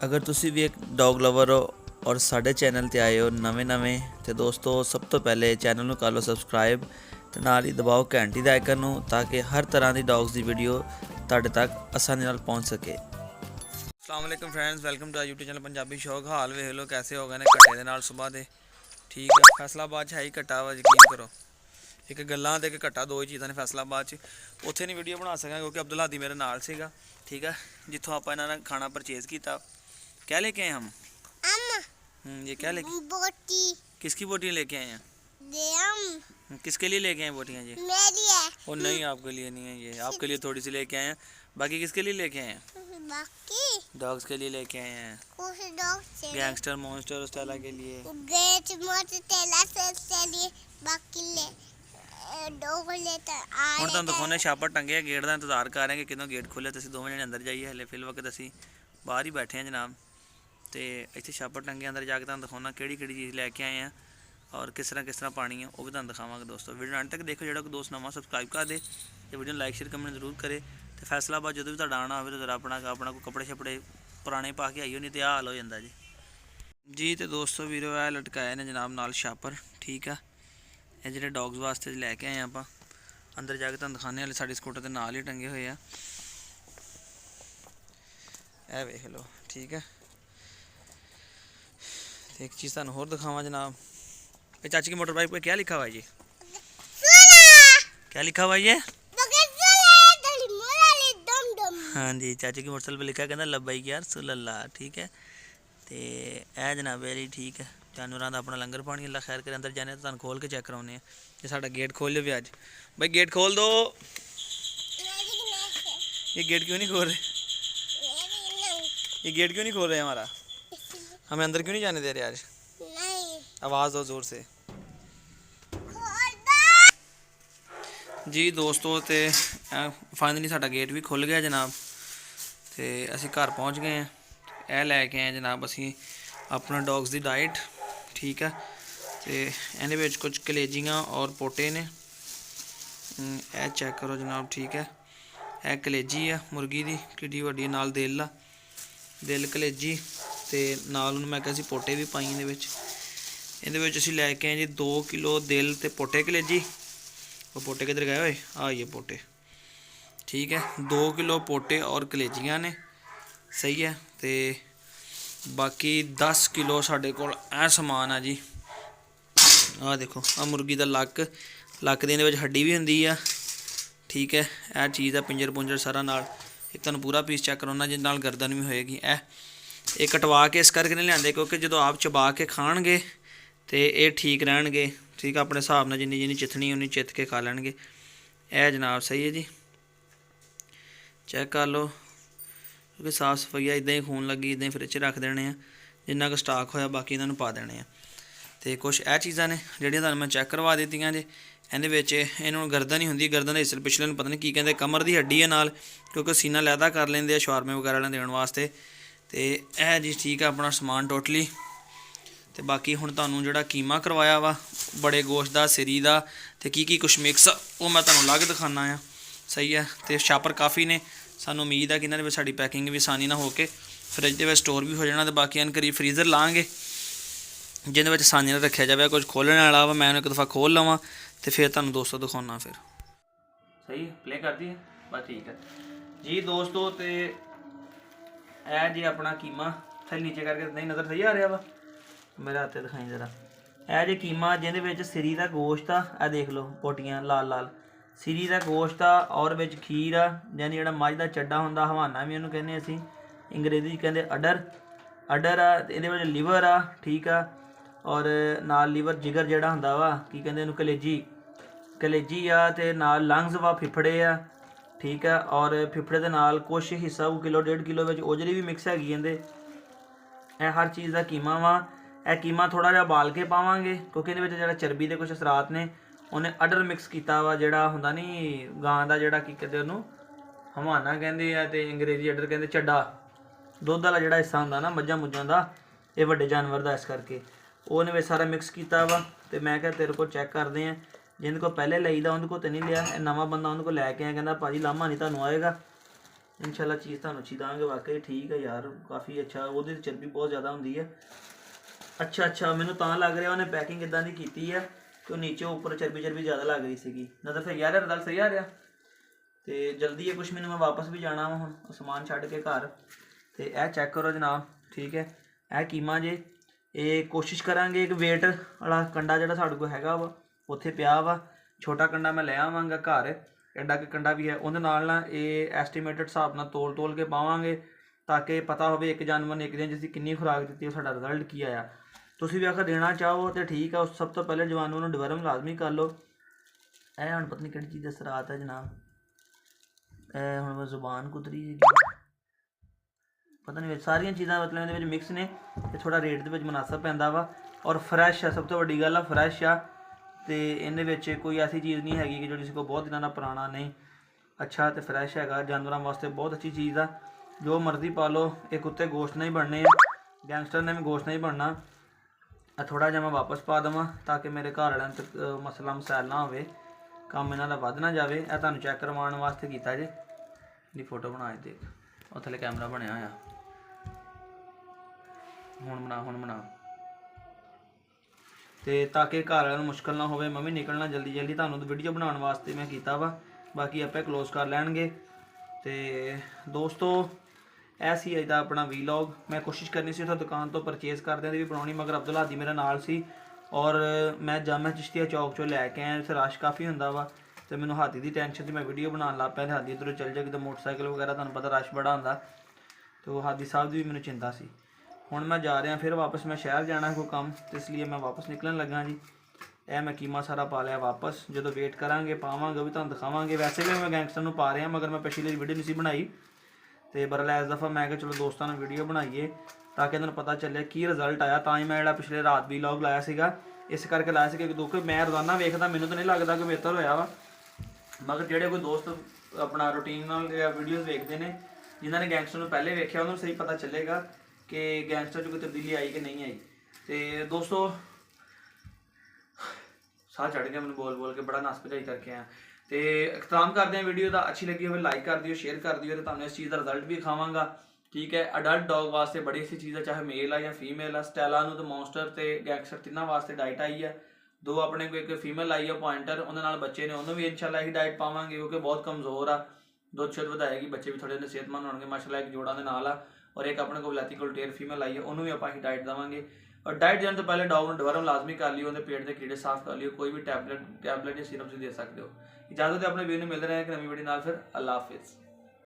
ਅਗਰ ਤੁਸੀਂ ਵੀ ਇੱਕ ਡੌਗ ਲਵਰ ਹੋ ਔਰ ਸਾਡੇ ਚੈਨਲ ਤੇ ਆਏ ਹੋ ਨਵੇਂ ਤੇ ਦੋਸਤੋ, ਸਭ ਤੋਂ ਪਹਿਲੇ ਚੈਨਲ ਨੂੰ ਕਰ ਲਓ ਸਬਸਕ੍ਰਾਈਬ ਤੇ ਨਾਲ ਹੀ ਦਬਾਓ ਘੰਟੀ ਦਾ ਆਈਕਨ ਨੂੰ ਤਾਂ ਕਿ ਹਰ ਤਰ੍ਹਾਂ ਦੀ ਡੌਗਸ ਦੀ ਵੀਡੀਓ ਤੁਹਾਡੇ ਤੱਕ ਆਸਾਨੀ ਨਾਲ ਪਹੁੰਚ ਸਕੇ। अस्सलाम वालेकुम friends, welcome to YouTube channel Punjabi Shauk. हाल वेख लो कैसे हो गए ने घट्टे दे नाल सुबह दे। ठीक है, फैसलाबाद है ही घट्टा वा, यकीन करो। एक गल्लां ते एक घट्टा, दो ही चीज़ां ने फैसलाबाद च। उत्थे नहीं वीडियो बना सकां क्योंकि अब्दुल हादी मेरे नाल सीगा। ठीक है, जिथों आप इन्होंने खाना परचेज़ किया। क्या लेके आए हम? ये क्या लेके? बोटी। किसकी बोटियाँ लेके आए हैं? किसके लिए लेके आए बोटियाँ जी? मेरी है। और नहीं, आपके लिए नहीं है, ये आपके लिए थोड़ी सी लेके आए हैं। बाकी किसके लिए लेके आए हैं? बाकी डॉग्स के लिए लेके आए हैं। कुछ डॉग से गैंगस्टर, मॉन्स्टर और स्टेला के लिए। गेट मत तेला से लिए बाकी ले डॉग लेता आ ਹੁਣ ਤੁਹਾਨੂੰ ਦਿਖਾਉਣੇ ਛਾਪਰ ਟੰਗੇ ਗੇਟ ਦਾ ਇੰਤਜ਼ਾਰ ਕਰ ਰਹੇ ਹਾਂ ਕਿ ਕਦੋਂ ਗੇਟ ਖੁੱਲੇ ਤੇ ਅਸੀਂ ਦੋਵੇਂ ਜਣੇ ਅੰਦਰ ਜਾਈਏ। ਹਲੇ ਫਿਲ ਵਕਤ ਅਸੀਂ ਬਾਹਰ ਹੀ ਬੈਠੇ ਹਾਂ ਜਨਾਬ। ਤੇ ਇੱਥੇ ਛਾਪਰ ਟੰਗੇ, ਅੰਦਰ ਜਾ ਕੇ ਤੁਹਾਨੂੰ ਦਿਖਾਉਣਾ ਕਿਹੜੀ ਚੀਜ਼ ਲੈ ਕੇ ਆਏ ਆ ਔਰ ਕਿਸ ਤਰ੍ਹਾਂ ਪਾਣੀ ਆ, ਉਹ ਵੀ ਤੁਹਾਨੂੰ ਦਿਖਾਵਾਂਗੇ ਦੋਸਤੋ। ਵੀਡੀਓ ਅੰਤ ਤੱਕ ਦੇਖੋ। ਜਿਹੜਾ ਕੋਈ ਦੋਸਤ ਨਵਾਂ ਸਬਸਕ੍ਰਾਈਬ ਕਰ ਦੇ ਤੇ ਵੀਡੀਓ ਨੂੰ ਲਾਈਕ ਸ਼ੇਅਰ ਕਮੈਂਟ ਜ਼ਰੂਰ ਕਰੇ। ਤੇ ਫੈਸਲਾਬਾਦ ਜਦੋਂ ਵੀ ਤੁਹਾਡਾ ਆਉਣਾ ਹੋਵੇ ਤਾਂ ਜ਼ਰਾ ਆਪਣਾ ਕੋਈ ਕੱਪੜੇ ਛਪੜੇ ਪੁਰਾਣੇ ਪਾ ਕੇ ਆਈਓ, ਨਹੀਂ ਤੇ ਆਹ ਹਾਲ ਹੋ ਜਾਂਦਾ ਜੀ। ਤੇ ਦੋਸਤੋ ਵੀਰੋ ਇਹ ਲਟਕਾਏ ਨੇ ਜਨਾਬ ਨਾਲ ਛਾਪਰ। ਠੀਕ ਆ, ਇਹ ਜਿਹੜੇ ਡੌਗਸ ਵਾਸਤੇ ਲੈ ਕੇ ਆਏ ਆਪਾਂ। ਅੰਦਰ ਜਾ ਕੇ ਤੁਹਾਨੂੰ ਦਿਖਾਉਂਦੇ ਹਾਂ। ਸਾਡੀ ਸਕੂਟਰ ਦੇ ਨਾਲ ਹੀ ਟੰਗੇ ਹੋਏ ਆ, ਇਹ ਵੇਖ ਲਓ। ਠੀਕ ਹੈ, ਤੇ एक चीज़ ਤੁਹਾਨੂੰ ਹੋਰ ਦਿਖਾਵਾਂ ਜਨਾਬ। ये चाची की मोटर बाइक पे क्या लिखा हुआ है जी? क्या लिखा हुआ है ये? हाँ जी, चाची की मोटरसाइकिल पे लिखा कहना लब्बैक या रसूल अल्लाह। ठीक है, तो यह जनाब मेरी। ठीक है, जानवरों का अपना लंगर पानी अल्लाह खैर करे। अंदर जाने तो तुम खोल के चेक कराने कि साडा गेट खोल लो भी अज। भाई गेट खोल दो। ये गेट क्यों नहीं खोल रहे? ये गेट क्यों नहीं खोल रहे हमारा? हमें अंदर क्यों नहीं जाने दे रहे आज? आवाज़ दो ज़ोर से जी दोस्तों। तो फाइनली साडा गेट भी खुल गया जनाब। तो असी घर पहुँच गए हैं। यह लैके आए जनाब असी अपना डॉग्स की डाइट। ठीक है, तो इहदे कुछ कलेजियाँ और पोटे ने। यह चेक करो जनाब। ठीक है, यह कलेजी है मुर्गी की, किड्डी वड्डी, नाल दिल आ, दिल कलेजी। तो नाल मैं कहा पोटे भी पाई ये असी लैके आए जी 2 किलो दिल तो पोटे कलेजी। वो पोटे किधर गए हुए? ये पोटे। ठीक है, 2 किलो पोटे और कलेजियाँ ने। सही है, तो बाकी 10 किलो साढ़े को समान आ जी। आ देखो, आ मुर्गी का लक दी हड्डी भी होंगी आ। ठीक है, यह चीज़ आ पिंजर पुंजर सारा नाल। एक तुहानूं पूरा पीस चेक कराउणा जिस नाल गर्दन भी होएगी। ये कटवा के इस करके नहीं लिआंदे क्योंकि जो आप चबा के खाणगे तो ये ठीक रहणगे। ठीक है, अपने हिसाब नाल जिन्नी चिथनी उन्नी चिथ के खा लैणगे। यह जनाब सही है जी, चेक कर लो। क्योंकि साफ सफाई इदां ही खून लगी इदां ही फ्रिज रख देने। जिन्ना कुछ स्टाक होया बाकी इन्होंने पा देने। तो कुछ यह चीज़ां ने जिहड़ियां तुहानूं मैं चेक करवा दित्तियां जे। इहदे इन्होंने गर्दन ही होंदी, गर्दन के हिस्से पिछले पता नहीं की कहते, कमर की हड्डी है नाल, क्योंकि सीना लैदा कर लेंदे शवारमे वगैरह देने वास्ते। तो यह जी ठीक है अपना समान टोटली। तो बाकी हुण तुहानूं जिहड़ा कीमा करवाया वा बड़े गोश्त का, सिरी का, तो की कुछ मिक्स वो मैं तुहानूं अलग दिखाना आ। सही है, तो छापर काफ़ी ने। सानूं उम्मीद है कि इन्हां दे विच साडी पैकिंग भी आसानी ना होके फ्रिज दे विच स्टोर भी हो जाना। तो बाकी अन करीब फ्रीज़र लाँगे जिहदे विच आसानी नाल रखिया जाए। कुछ खोलने वाला वा, मैं एक दफ़ा खोल लवां तो फिर तुहानूं दोस्तों दिखाउणा। फिर सही प्ले करती है बस। ठीक है जी दोस्तों, तो यह जी अपना कीमा थले नीचे करके नहीं नज़र सही आ रहा वा, मेरे हाथ दिखाई जरा। यह जी कीमा जिहदे सिरी का गोश्त आ, देख लो पोटियाँ लाल लाल सिरी का गोश्त आ और विच खीर आ, यानी जिहड़ा मझ का चड्डा हुंदा, हवाना भी उहनूं कहने असीं, अंग्रेजी कहते अडर आ। इहदे विच लिवर आ। ठीक आ, और नाल लिवर जिगर जिहड़ा हुंदा वा की कहंदे उहनूं कलेजी आ, ते नाल लंग्स वा फिफड़े आ। ठीक है, और फिफड़े दे नाल कुछ हिस्सा किलो 1.5 किलो विच ओजरी भी मिक्स हैगी इहदे। यह हर चीज़ का कीमा वा। यह कीमा थोड़ा जिहा बाल के पावांगे क्योंकि इहदे विच जिहड़ा चर्बी के कुछ असरात ने। उन्हें अडर मिक्स किया वा, जिहड़ा हुंदा नहीं गां का, जिहड़ा की कहते उहनूं हवाना कहंदे आ, ते अंग्रेजी अडर कहंदे चड्डा। दुध वाला जिहड़ा हिस्सा हुंदा ना मझां मुझां दा, ये वड्डे जानवर दा, इस करके उन्हें सारा मिक्स किया वा। तो मैं क्या तेरे को चेक करते हैं, जिन्हें को पहले लईदा उन्हें को तो नहीं लिया, नवा बंदा उन्हें को लैके आया, कहना भाजी लामा नहीं तुहानूं आएगा। इंशाल्लाह चीज़ ਤੁਹਾਨੂੰ ਅੱਛੀ ਦਾਂਗੇ। ਵਾਕਈ ਠੀਕ ਹੈ ਯਾਰ, ਕਾਫੀ ਅੱਛਾ। ਉਹਦੀ ਚਰਬੀ ਬਹੁਤ ਜ਼ਿਆਦਾ ਹੁੰਦੀ ਹੈ। ਅੱਛਾ ਮੈਨੂੰ ਤਾਂ ਲੱਗ ਰਿਹਾ ਉਹਨੇ ਪੈਕਿੰਗ ਇਦਾਂ ਦੀ ਕੀਤੀ ਹੈ ਕਿ ਉਹ ਨੀਚੇ ਉੱਪਰ ਚਰਬੀ ਜ਼ਿਆਦਾ ਲੱਗ ਰਹੀ ਸੀਗੀ। ਨਜ਼ਰ ਸਹੀ ਆ ਰਿਹਾ, ਰਿਜ਼ਲਟ ਸਹੀ ਆ ਰਿਹਾ। ਤੇ ਜਲਦੀ ਹੈ ਕੁਛ, ਮੈਨੂੰ ਮੈਂ ਵਾਪਸ ਵੀ ਜਾਣਾ ਵਾ ਹੁਣ ਸਮਾਨ ਛੱਡ ਕੇ ਘਰ। ਤੇ ਇਹ ਚੈੱਕ ਕਰੋ ਜਨਾਬ, ਠੀਕ ਹੈ। ਇਹ ਕੀਮਾ ਜੇ, ਇਹ ਕੋਸ਼ਿਸ਼ ਕਰਾਂਗੇ ਇੱਕ ਵੇਟ ਵਾਲਾ ਕੰਡਾ ਜਿਹੜਾ ਸਾਡੇ ਕੋਲ ਹੈਗਾ ਵਾ ਉੱਥੇ ਪਿਆ ਵਾ, ਛੋਟਾ ਕੰਡਾ ਮੈਂ ਲੈ ਆਵਾਂਗਾ ਘਰ। ਐਡਾ ਕਿ ਕੰਡਾ ਵੀ ਹੈ, ਉਹਦੇ ਨਾਲ ਨਾ ਇਹ ਐਸਟੀਮੇਟਡ ਹਿਸਾਬ ਨਾਲ ਤੋਲ ਕੇ ਪਾਵਾਂਗੇ ਤਾਂ ਕਿ ਪਤਾ ਹੋਵੇ ਇੱਕ ਜਾਨਵਰ ਨੇ ਇੱਕ ਦਿਨ 'ਚ ਅਸੀਂ ਕਿੰਨੀ ਖੁਰਾਕ ਦਿੱਤੀ, ਉਹ ਸਾਡਾ ਰਿਜ਼ਲਟ ਕੀ ਆਇਆ। ਤੁਸੀਂ ਵੀ ਆਖਰ ਦੇਣਾ ਚਾਹੋ ਤਾਂ ਠੀਕ ਆ। ਉਸ ਸਭ ਤੋਂ ਪਹਿਲੇ ਜਵਾਨੋਂ ਨੂੰ ਡਿਵਰਮ ਲਾਜ਼ਮੀ ਕਰ ਲਓ। ਇਹ ਹੁਣ ਪਤਾ ਨਹੀਂ ਕਿਹੜੀ ਚੀਜ਼ ਦਾ ਸਰਾਤ ਹੈ ਜਨਾਬ, ਇਹ ਹੁਣ ਮੈਂ ਜ਼ੁਬਾਨ ਕੁਤਰੀ ਹੈਗੀ, ਪਤਾ ਨਹੀਂ, ਸਾਰੀਆਂ ਚੀਜ਼ਾਂ ਮਤਲਬ ਇਹਦੇ ਵਿੱਚ ਮਿਕਸ ਨੇ ਅਤੇ ਥੋੜ੍ਹਾ ਰੇਟ ਦੇ ਵਿੱਚ ਮੁਨਾਸਬ ਪੈਂਦਾ ਵਾ। ਔਰ ਫਰੈਸ਼ ਆ, ਸਭ ਤੋਂ ਵੱਡੀ ਗੱਲ ਆ ਫਰੈਸ਼ ਆ। ਅਤੇ ਇਹਦੇ ਵਿੱਚ ਕੋਈ ਐਸੀ ਚੀਜ਼ ਨਹੀਂ ਹੈਗੀ ਕਿ ਜਿਹੜੀ ਕੋਲ ਬਹੁਤ ਦਿਨਾਂ ਦਾ ਪੁਰਾਣਾ ਨਹੀਂ, ਅੱਛਾ ਅਤੇ ਫਰੈਸ਼ ਹੈਗਾ। ਜਾਨਵਰਾਂ ਵਾਸਤੇ ਬਹੁਤ ਅੱਛੀ ਚੀਜ਼ ਆ। ਜੋ ਮਰਜ਼ੀ ਪਾ ਲਓ, ਇਹ ਕੁੱਤੇ ਗੋਸ਼ਤ ਨਹੀਂ ਬਣਨੇ ਆ, ਗੈਂਗਸਟਰ ਨੇ ਵੀ ਗੋਸ਼ਤ ਨਹੀਂ ਬਣਨਾ। ਥੋੜ੍ਹਾ ਜਿਹਾ ਮੈਂ ਵਾਪਸ ਪਾ ਦੇਵਾਂ ਤਾਂ ਕਿ ਮੇਰੇ ਘਰ ਵਾਲਿਆਂ ਤੱਕ ਮਸਲਾ ਮਸਾਇਲ ਨਾ ਹੋਵੇ, ਕੰਮ ਇਹਨਾਂ ਦਾ ਵੱਧ ਨਾ ਜਾਵੇ। ਇਹ ਤੁਹਾਨੂੰ ਚੈੱਕ ਕਰਵਾਉਣ ਵਾਸਤੇ ਕੀਤਾ ਜੇ। ਦੀ ਫੋਟੋ ਬਣਾ ਕੇ ਦੇਖ, ਉਹ ਥੱਲੇ ਕੈਮਰਾ ਬਣਿਆ ਹੋਇਆ। ਹੁਣ ਬਣਾ ਤੇ ਤਾਂ ਕਿ ਘਰ ਵਾਲਿਆਂ ਨੂੰ ਮੁਸ਼ਕਲ ਨਾ ਹੋਵੇ। ਮੈਂ ਵੀ ਨਿਕਲਣਾ ਜਲਦੀ ਤੁਹਾਨੂੰ ਵੀਡੀਓ ਬਣਾਉਣ ਵਾਸਤੇ ਮੈਂ ਕੀਤਾ ਵਾ। ਬਾਕੀ ਆਪੇ ਕਲੋਜ਼ ਕਰ ਲੈਣਗੇ। ਤੇ ਦੋਸਤੋ ਇਹ ਸੀ ਅੱਜ ਦਾ ਆਪਣਾ ਵੀਲੌਗ। ਮੈਂ ਕੋਸ਼ਿਸ਼ ਕਰਨੀ ਸੀ ਉੱਥੋਂ ਦੁਕਾਨ ਤੋਂ ਪਰਚੇਜ਼ ਕਰਦਿਆਂ ਦੀ ਵੀ ਬਣਾਉਣੀ, ਮਗਰ ਅਬਦੁਲ ਹਾਦੀ ਮੇਰੇ ਨਾਲ ਸੀ ਔਰ ਮੈਂ ਜਾਮਾ ਚਿਸ਼ਤੀਆ ਚੌਕ 'ਚੋਂ ਲੈ ਕੇ ਆਇਆ। ਇੱਥੇ ਰਸ਼ ਕਾਫੀ ਹੁੰਦਾ ਵਾ ਅਤੇ ਮੈਨੂੰ ਹਾਦੀ ਦੀ ਟੈਨਸ਼ਨ 'ਚ ਮੈਂ ਵੀਡੀਓ ਬਣਾਉਣ ਲੱਗ ਪਿਆ। ਹਾਦੀ ਇੱਧਰੋਂ ਚੱਲ ਜਾਏ ਕਿਤੇ ਮੋਟਰਸਾਈਕਲ ਵਗੈਰਾ, ਤੁਹਾਨੂੰ ਪਤਾ ਰਸ਼ ਬੜਾ ਹੁੰਦਾ, ਅਤੇ ਉਹ ਹਾਦੀ ਸਾਹਿਬ ਦੀ ਵੀ ਮੈਨੂੰ ਚਿੰਤਾ ਸੀ। ਹੁਣ ਮੈਂ ਜਾ ਰਿਹਾ ਫਿਰ ਵਾਪਸ, ਮੈਂ ਸ਼ਹਿਰ ਜਾਣਾ ਕੋਈ ਕੰਮ, ਅਤੇ ਇਸ ਲਈ ਮੈਂ ਵਾਪਸ ਨਿਕਲਣ ਲੱਗਾ ਜੀ। ਇਹ ਮੈਂ ਕੀਮਾ ਸਾਰਾ ਪਾ ਲਿਆ ਵਾਪਸ, ਜਦੋਂ ਵੇਟ ਕਰਾਂਗੇ ਪਾਵਾਂਗੇ ਉਹ ਵੀ ਤੁਹਾਨੂੰ ਦਿਖਾਵਾਂਗੇ। ਵੈਸੇ ਵੀ ਮੈਂ ਗੈਂਗਸਟਰ ਨੂੰ ਪਾ ਰਿਹਾ, ਮਗਰ ਮੈਂ ਪਿਛਲੀ ਵੀਡੀਓ ਨਹੀਂ ਸੀ ਬਣਾਈ। ਅਤੇ ਬਰਲਾ ਇਸ ਦਫਾ ਮੈਂ ਕਿਹਾ ਚਲੋ ਦੋਸਤਾਂ ਨਾਲ ਵੀਡੀਓ ਬਣਾਈਏ ਤਾਂ ਕਿ ਇਹਨਾਂ ਨੂੰ ਪਤਾ ਚੱਲੇ ਕੀ ਰਿਜ਼ਲਟ ਆਇਆ। ਤਾਂ ਹੀ ਮੈਂ ਜਿਹੜਾ ਪਿਛਲੇ ਰਾਤ ਵੀਲੌਗ ਲਾਇਆ ਸੀਗਾ, ਇਸ ਕਰਕੇ ਲਾਇਆ ਸੀ ਕਿਉਂਕਿ ਮੈਂ ਰੋਜ਼ਾਨਾ ਵੇਖਦਾ, ਮੈਨੂੰ ਤਾਂ ਨਹੀਂ ਲੱਗਦਾ ਕਿ ਬਿਹਤਰ ਹੋਇਆ ਵਾ। ਮਗਰ ਜਿਹੜੇ ਕੋਈ ਦੋਸਤ ਆਪਣਾ ਰੂਟੀਨ ਨਾਲ ਵੀਡੀਓਜ਼ ਵੇਖਦੇ ਨੇ, ਜਿਨ੍ਹਾਂ ਨੇ ਗੈਂਗਸਟਰ ਨੂੰ ਪਹਿਲੇ ਵੇਖਿਆ, ਉਹਨਾਂ ਨੂੰ ਸਹੀ ਪਤਾ ਚੱਲੇਗਾ ਕਿ ਗੈਂਗਸਟਰ 'ਚ ਕੋਈ ਤਬਦੀਲੀ ਆਈ ਕਿ ਨਹੀਂ ਆਈ। ਅਤੇ ਦੋਸਤੋ ਸਾਹ ਚੜ੍ਹ ਗਿਆ ਮੈਨੂੰ ਬੋਲ ਕੇ, ਬੜਾ ਨਸ ਭਜਾਈ ਕਰਕੇ ਆਇਆ। ਅਤੇ ਇਖਤਤਾਮ ਕਰਦੇ ਹਾਂ ਵੀਡੀਓ ਦਾ। ਅੱਛੀ ਲੱਗੀ ਹੋਵੇ ਲਾਈਕ ਕਰ ਦਿਓ, ਸ਼ੇਅਰ ਕਰ ਦਿਓ, ਅਤੇ ਤੁਹਾਨੂੰ ਇਸ ਚੀਜ਼ ਦਾ ਰਿਜ਼ਲਟ ਵੀ ਖਾਵਾਂਗਾ, ਠੀਕ ਹੈ। ਅਡਲਟ ਡੌਗ ਵਾਸਤੇ ਬੜੀ ਅੱਛੀ ਚੀਜ਼ ਹੈ, ਚਾਹੇ ਮੇਲ ਆ ਜਾਂ ਫੀਮੇਲ ਆ। ਸਟੈਲਾ ਨੂੰ ਤਾਂ ਮੌਨਸਟਰ ਅਤੇ ਗੈਂਗਸਟਰ ਤਿੰਨਾਂ ਵਾਸਤੇ ਡਾਈਟ ਆਈ ਹੈ। ਦੋ ਆਪਣੇ ਕੋਲ ਇੱਕ ਫੀਮੇਲ ਆਈ ਆ ਪੁਆਇੰਟਰ, ਉਹਦੇ ਨਾਲ ਬੱਚੇ ਨੇ, ਉਹਨੂੰ ਵੀ ਇਨਸ਼ਾਅੱਲਾ ਇਹੀ ਡਾਈਟ ਪਾਵਾਂਗੇ ਕਿਉਂਕਿ ਬਹੁਤ ਕਮਜ਼ੋਰ ਆ। ਦੁੱਧ ਸ਼ੁੱਧ ਵਧਾਏਗੀ, ਬੱਚੇ ਵੀ ਥੋੜ੍ਹੇ ਜਿਹੇ ਸਿਹਤਮੰਦ ਹੋਣਗੇ ਮਾਸ਼ਾਅੱਲਾ। ਇੱਕ ਜੋੜਾਂ ਦੇ ਨਾਲ ਆ। ਔਰ ਇੱਕ ਆਪਣੇ ਕੋਲ ਵਲੈਤੀ ਕੋਲਟੇਰ ਫੀਮੇਲ ਆਈ ਹੈ, ਉਹਨੂੰ ਵੀ ਆਪਾਂ ਹੀ ਡਾਈਟ ਦੇਵਾਂਗੇ। ਔਰ ਡਾਈਟ ਦੇਣ ਤੋਂ ਪਹਿਲੇ ਡੌਗ ਨੂੰ ਡਿਵਰਮ ਲਾਜ਼ਮੀ ਕਰ ਲਿਓ, ਉਹਦੇ ਪੇਟ ਦੇ ਕੀੜੇ ਸਾਫ਼ ਕਰ ਲਿਓ। ਕੋਈ ਵੀ ਟੈਬਲੇਟ ਜਾਂ ਸਿਰਪ ਤੁਸੀਂ ਦੇ ਸਕਦੇ ਹੋ। ਇਜਾਜ਼ਤ ਹੈ, ਆਪਣੇ ਵੀਡੀਓ ਨੂੰ ਮਿਲਦੇ ਰਹੇ ਇੱਕ ਨਵੀਂ ਵੀਡੀਓ ਨਾਲ। ਫਿਰ ਅੱਲਾ ਹਾਫਿਜ਼।